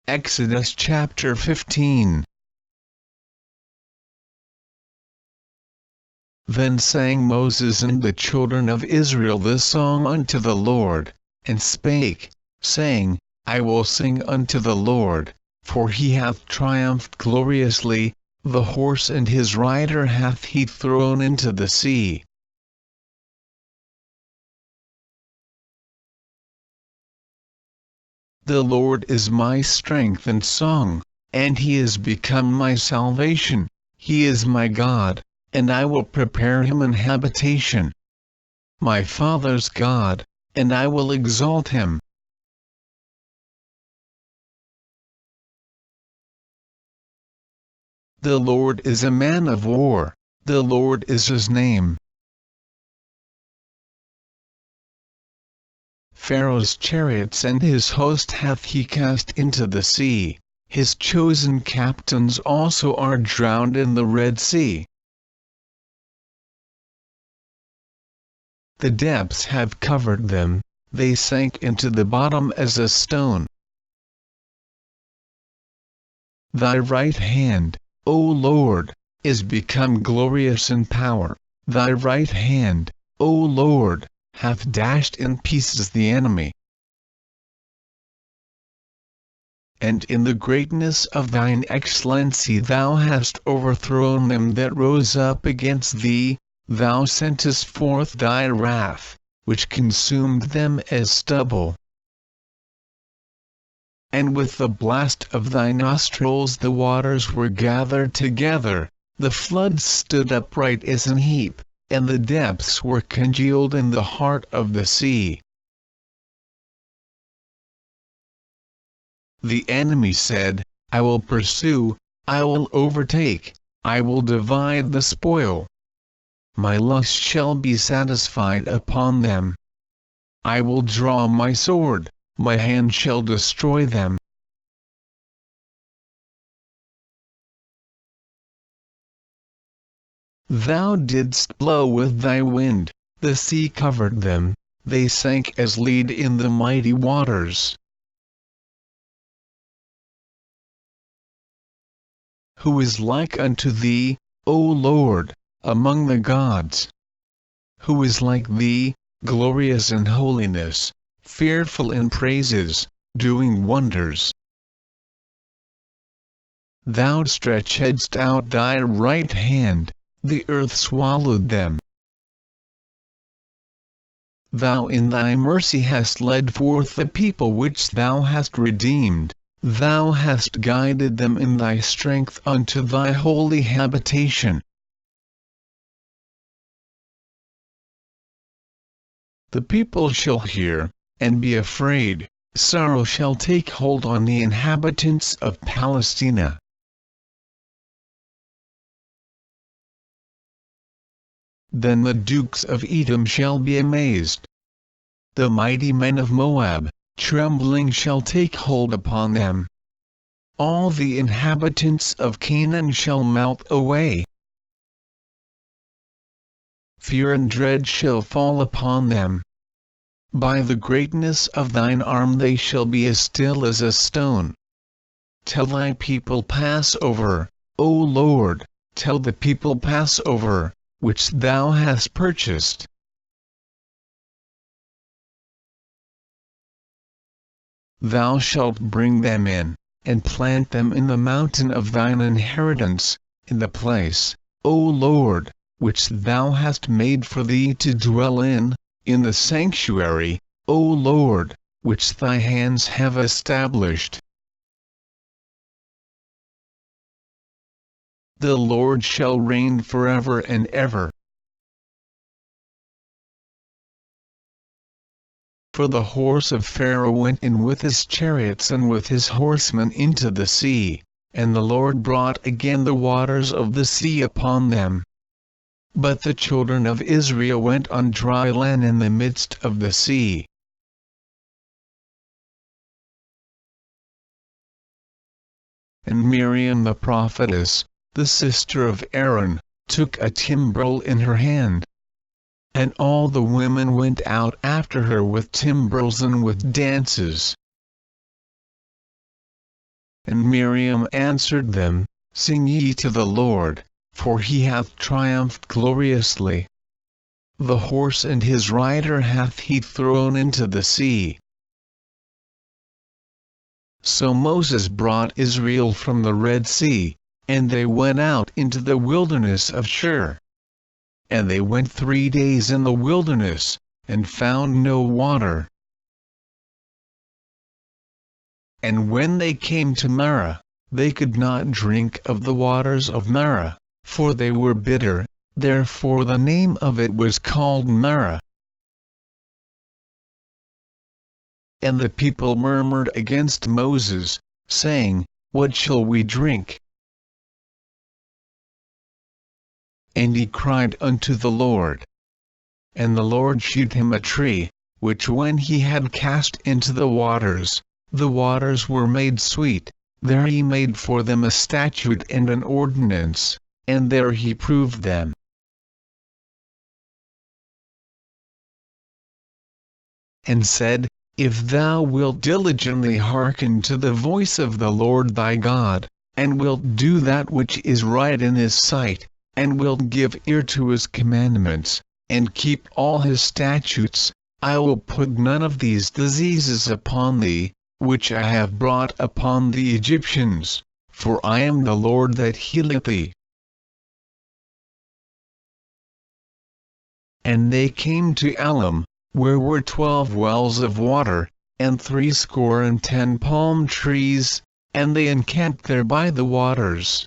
Exodus chapter 15. Then sang Moses and the children of Israel this song unto the Lord, and spake, saying, I will sing unto the Lord, for he hath triumphed gloriously, the horse and his rider hath he thrown into the sea. The Lord is my strength and song, and he is become my salvation. He is my God, and I will prepare him an habitation. My father's God, and I will exalt him. The Lord is a man of war, the Lord is his name. Pharaoh's chariots and his host hath he cast into the sea, his chosen captains also are drowned in the Red Sea. The depths have covered them, they sank into the bottom as a stone. Thy right hand, O Lord, is become glorious in power, thy right hand, O Lord, hath dashed in pieces the enemy. And in the greatness of thine excellency thou hast overthrown them that rose up against thee, thou sentest forth thy wrath, which consumed them as stubble. And with the blast of thy nostrils the waters were gathered together, the floods stood upright as an heap, and the depths were congealed in the heart of the sea. The enemy said, I will pursue, I will overtake, I will divide the spoil. My lust shall be satisfied upon them. I will draw my sword, my hand shall destroy them. Thou didst blow with thy wind, the sea covered them, they sank as lead in the mighty waters. Who is like unto thee, O Lord, among the gods? Who is like thee, glorious in holiness, fearful in praises, doing wonders? Thou stretchedst out thy right hand, the earth swallowed them. Thou in thy mercy hast led forth the people which thou hast redeemed, thou hast guided them in thy strength unto thy holy habitation. The people shall hear, and be afraid, sorrow shall take hold on the inhabitants of Palestina. Then the dukes of Edom shall be amazed. The mighty men of Moab, trembling shall take hold upon them. All the inhabitants of Canaan shall melt away. Fear and dread shall fall upon them. By the greatness of thine arm they shall be as still as a stone. Tell thy people pass over, O Lord, tell the people pass over, which thou hast purchased. Thou shalt bring them in, and plant them in the mountain of thine inheritance, in the place, O Lord, which thou hast made for thee to dwell in the sanctuary, O Lord, which thy hands have established. The Lord shall reign forever and ever. For the horse of Pharaoh went in with his chariots and with his horsemen into the sea, and the Lord brought again the waters of the sea upon them. But the children of Israel went on dry land in the midst of the sea. And Miriam the prophetess, the sister of Aaron, took a timbrel in her hand. And all the women went out after her with timbrels and with dances. And Miriam answered them, Sing ye to the Lord, for he hath triumphed gloriously. The horse and his rider hath he thrown into the sea. So Moses brought Israel from the Red Sea, and they went out into the wilderness of Shur. And they went 3 days in the wilderness, and found no water. And when they came to Marah, they could not drink of the waters of Marah, for they were bitter, therefore the name of it was called Marah. And the people murmured against Moses, saying, What shall we drink? And he cried unto the Lord. And the Lord shewed him a tree, which when he had cast into the waters were made sweet. There he made for them a statute and an ordinance, and there he proved them. And said, If thou wilt diligently hearken to the voice of the Lord thy God, and wilt do that which is right in his sight, and wilt give ear to his commandments, and keep all his statutes, I will put none of these diseases upon thee, which I have brought upon the Egyptians, for I am the Lord that healeth thee. And they came to Elim, where were 12 wells of water, and 70 palm trees, and they encamped there by the waters.